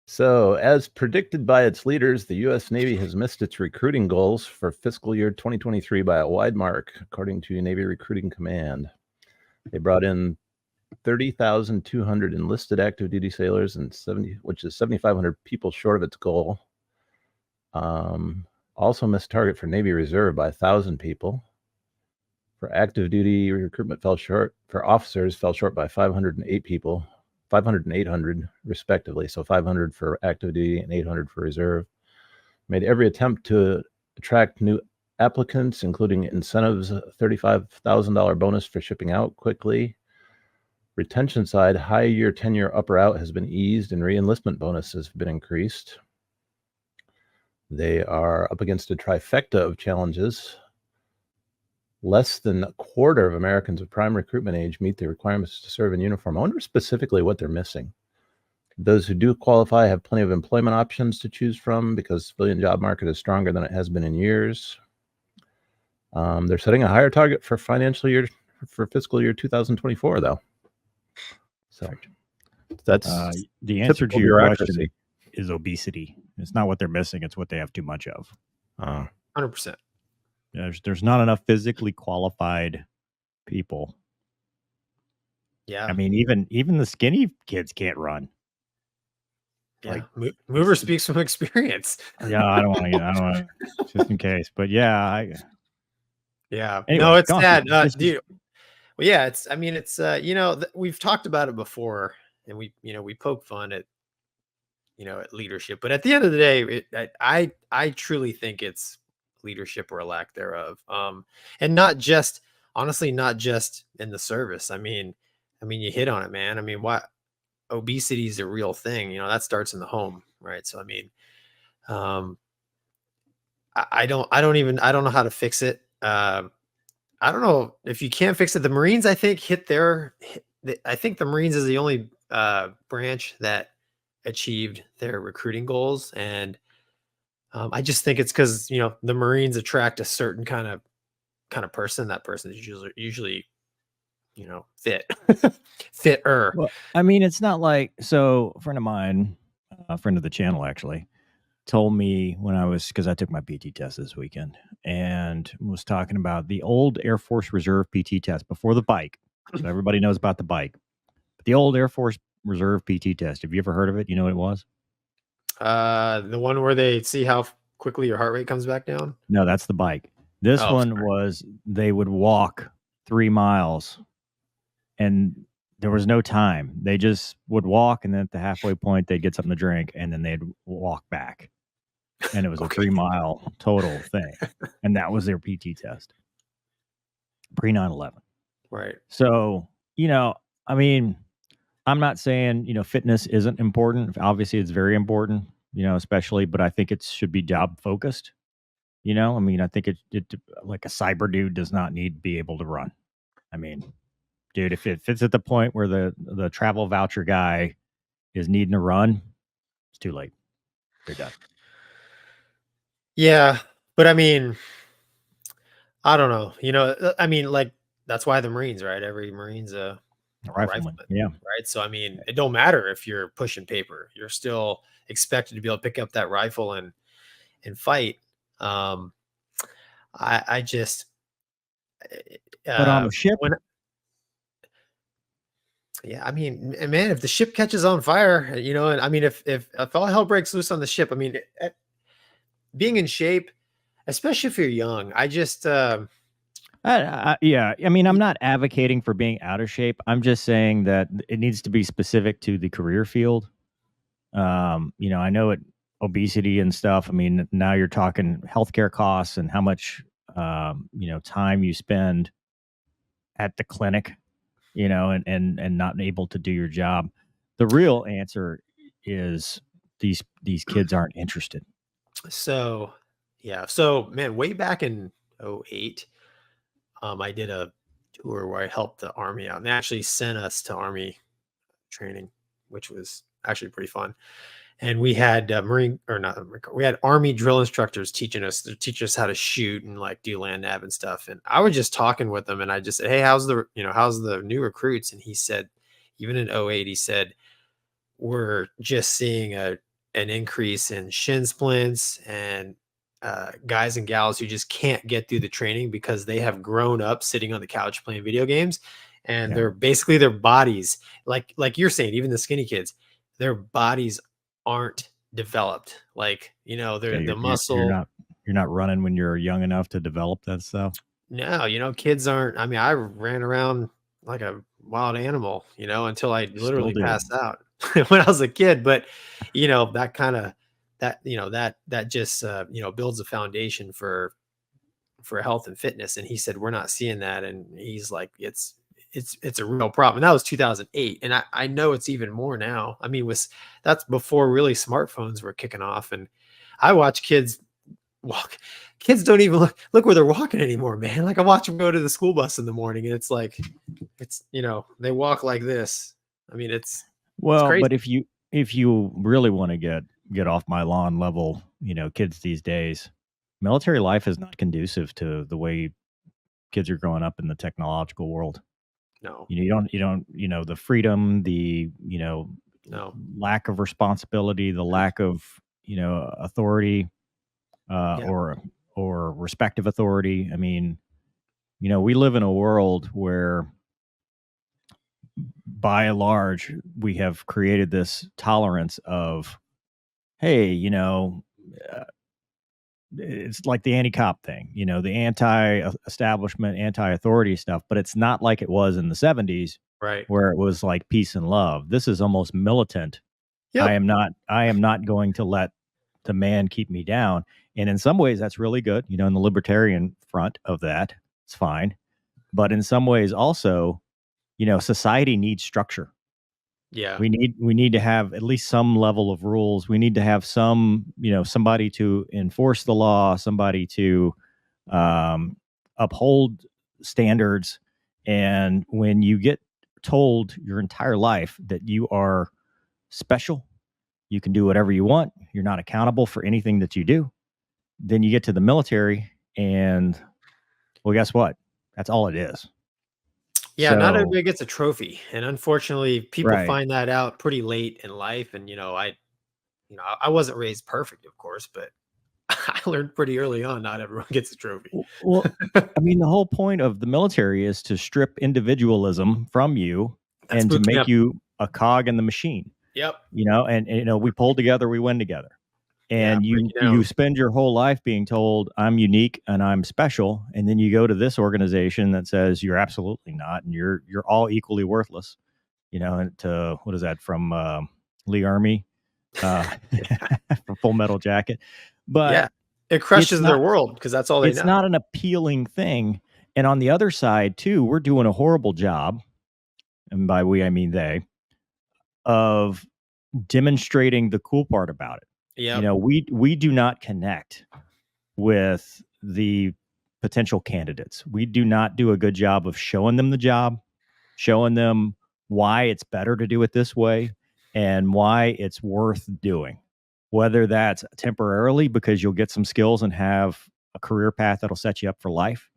So, as predicted by its leaders, the U.S. Navy has missed its recruiting goals for fiscal year 2023 by a wide mark, according to Navy Recruiting Command. They brought in 30,200 enlisted active duty sailors which is 7,500 people short of its goal. Also missed target for Navy Reserve by 1,000 people. For active duty, recruitment fell short. For officers, fell short by 508 people. 500 and 800 respectively. So 500 for active duty and 800 for reserve. Made every attempt to attract new applicants, including incentives, $35,000 bonus for shipping out quickly. Retention side, high year tenure up or out has been eased and re-enlistment bonuses have been increased. They are up against a trifecta of challenges. Less than a quarter of Americans of prime recruitment age meet the requirements to serve in uniform. I wonder specifically what they're missing. Those who do qualify have plenty of employment options to choose from because the civilian job market is stronger than it has been in years. They're setting a higher target for fiscal year 2024, though. So that's the answer to your question is obesity. It's not what they're missing; it's what they have too much of. 100%. There's not enough physically qualified people. Yeah. I mean, even the skinny kids can't run. Yeah. Like, Mover speaks from experience. Yeah, I don't want to just in case. But yeah, yeah. Anyway, no, it's sad. Dude. Well, yeah, it's we've talked about it before, and we poke fun at at leadership, but at the end of the day, I truly think it's leadership or a lack thereof, and not just in the service. I mean you hit on it, man. I mean, what obesity is a real thing, that starts in the home, right? So I mean, I don't know how to fix it. I don't know if you can't fix it. The Marines, I think, I think the Marines is the only branch that achieved their recruiting goals, and I just think it's because the Marines attract a certain kind of person. That person is usually fitter. Well, I mean, it's not like, so a friend of mine, a friend of the channel actually, told me because I took my PT test this weekend and was talking about the old Air Force Reserve PT test before the bike. So everybody knows about the bike. But the old Air Force Reserve PT test. Have you ever heard of it? You know what it was? The one where they see how quickly your heart rate comes back down? No, that's the bike. This one was they would walk 3 miles and there was no time. They just would walk, and then at the halfway point, they'd get something to drink, and then they'd walk back. And it was a 3-mile total thing. And that was their PT test. Pre 9/11. Right. So, I mean, I'm not saying, fitness isn't important. Obviously, it's very important, especially, but I think it should be job focused. I mean, I think it like a cyber dude does not need to be able to run. I mean, dude, if it's at the point where the travel voucher guy is needing to run, it's too late. They're done. Yeah, but I mean, I don't know. I mean, like, that's why the Marines, right? Every Marine's a rifleman. Yeah. Right. So I mean, it don't matter if you're pushing paper. You're still expected to be able to pick up that rifle and fight. I just. But on the ship. Yeah, I mean, man, if the ship catches on fire, and I mean, if all hell breaks loose on the ship, I mean, being in shape, especially if you're young, I just. Yeah, I mean, I'm not advocating for being out of shape. I'm just saying that it needs to be specific to the career field. I know obesity and stuff. I mean, now you're talking healthcare costs and how much, time you spend at the clinic, and not able to do your job. The real answer is these kids aren't interested. So, yeah. So, man, way back in 2008, I did a tour where I helped the Army out, and they actually sent us to Army training, which was actually pretty fun. And we had we had Army drill instructors teach us how to shoot and like do land nav and stuff. And I was just talking with them, and I just said, "Hey, how's the new recruits?" And he said, even in 2008, he said, "We're just seeing a an increase in shin splints and guys and gals who just can't get through the training because they have grown up sitting on the couch playing video games, and Yeah. they're basically their bodies, like you're saying, even the skinny kids, their bodies aren't developed. Like, you know, they're the muscle. You're not running when you're young enough to develop that stuff. No, you know, kids aren't. I mean, I ran around like a wild animal, you know, until I literally do. passed out when I was a kid. But, you know, that kind of that just you know, builds a foundation for health and fitness. And he said we're not seeing that, and he's like, it's a real problem. And that was 2008, and I know it's even more now. I mean, that's before really smartphones were kicking off, and I watch kids walk. Kids don't even look where they're walking anymore, man. Like, I watch them go to the school bus in the morning, and it's like, it's, you know, they walk like this. I mean, it's crazy. But if you really want to get off my lawn level, you know, kids these days, military life is not conducive to the way kids are growing up in the technological world. No, you don't, you know, the freedom, the, you know, no, lack of responsibility, the lack of, you know, authority, or respective authority. I mean, you know, we live in a world where, by and large, we have created this tolerance of, hey, you know, it's like the anti-cop thing, you know, the anti-establishment, anti-authority stuff, but it's not like it was in the 70s, right? where it was like peace and love. This is almost militant. Yep. I am not going to let the man keep me down. And in some ways that's really good. You know, in the libertarian front of that, it's fine. But in some ways also, you know, society needs structure. Yeah. We need to have at least some level of rules. We need to have some, you know, somebody to enforce the law, somebody to uphold standards. And when you get told your entire life that you are special, you can do whatever you want, you're not accountable for anything that you do, then you get to the military and, well, guess what? That's all it is. Yeah, not everybody gets a trophy, and unfortunately, people Right. find that out pretty late in life. And you know, I wasn't raised perfect, of course, but I learned pretty early on not everyone gets a trophy. Well, I mean, the whole point of the military is to strip individualism from you and to make you a cog in the machine. Yep. You know, and you know, we pull together, we win together. And you spend your whole life being told I'm unique and I'm special, and then you go to this organization that says you're absolutely not, and you're all equally worthless. You know, and to, what is that from Lee Army, from Full Metal Jacket? But yeah, it crushes their world because that's all they know. It's not an appealing thing. And on the other side too, we're doing a horrible job, and by we I mean they, of demonstrating the cool part about it. Yeah. You know, we do not connect with the potential candidates. We do not do a good job of showing them the job, showing them why it's better to do it this way and why it's worth doing. Whether that's temporarily because you'll get some skills and have a career path that'll set you up for life,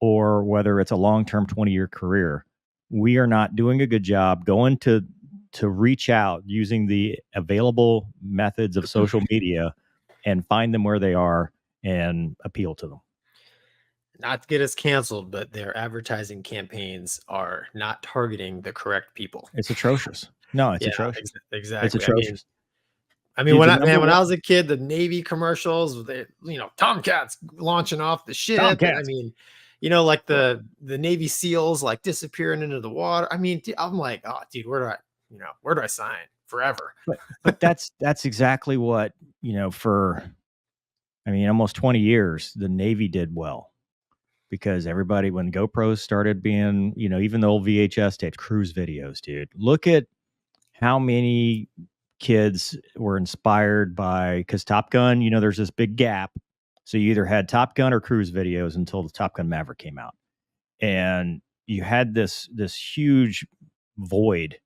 or whether it's a long-term 20-year career. We are not doing a good job going to reach out using the available methods of social media and find them where they are and appeal to them. Not to get us canceled, but their advertising campaigns are not targeting the correct people. It's atrocious. No, it's atrocious. Exactly. It's atrocious. I mean, when I was a kid, the Navy commercials, you know, Tomcats launching off the ship. I mean, you know, like the Navy SEALs like disappearing into the water. I mean, I'm like, oh, dude, where do I sign forever? But that's exactly what, you know, for, I mean, almost 20 years, the Navy did well, because everybody, when GoPros started being, you know, even the old VHS tapes, cruise videos, dude, look at how many kids were inspired by, because Top Gun, you know, there's this big gap. So you either had Top Gun or cruise videos until the Top Gun Maverick came out. And you had this huge void.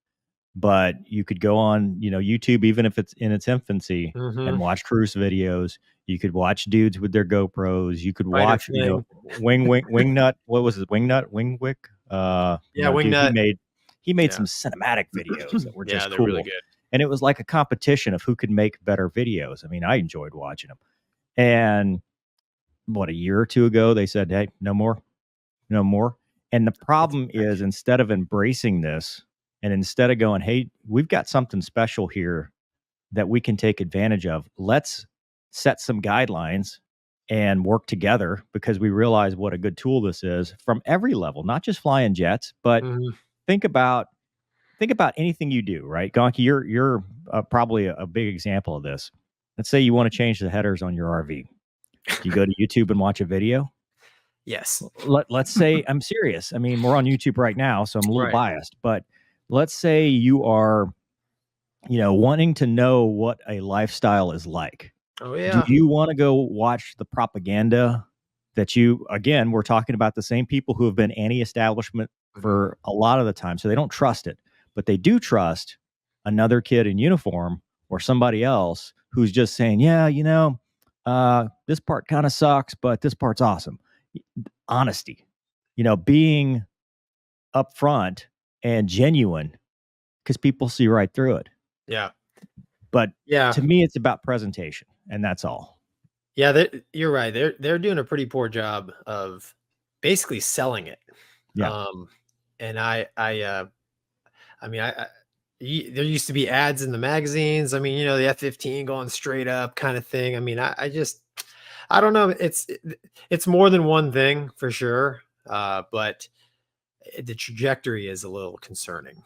But you could go on, you know, YouTube, even if it's in its infancy, and watch cruise videos. You could watch dudes with their GoPros. You could watch, you know, Wingnut. What was it? Wingwick? Wingnut. Dude, he made some cinematic videos that were just cool. Really good. And it was like a competition of who could make better videos. I mean, I enjoyed watching them. And what, a year or two ago, they said, hey, no more. And the problem is, instead of embracing this and instead of going, hey, we've got something special here that we can take advantage of, let's set some guidelines and work together, because we realize what a good tool this is from every level, not just flying jets, but think about anything you do, right? Gonky, you're probably a big example of this. Let's say you want to change the headers on your RV. Do you go to YouTube and watch a video? Yes. Let's say, I'm serious. I mean, we're on YouTube right now, so I'm a little Right. biased, but let's say you are, wanting to know what a lifestyle is like. Oh yeah. Do you want to go watch the propaganda that again, we're talking about the same people who have been anti-establishment for a lot of the time, so they don't trust it, but they do trust another kid in uniform or somebody else who's just saying, yeah, this part kind of sucks, but this part's awesome. Honesty, being upfront and genuine, because people see right through it. Yeah. But Yeah, to me, it's about presentation, and that's all. yeah, you're right. They're doing a pretty poor job of basically selling it. Yeah. And there used to be ads in the magazines. I mean, the F-15 going straight up kind of thing. I mean, I don't know. It's more than one thing for sure. But the trajectory is a little concerning.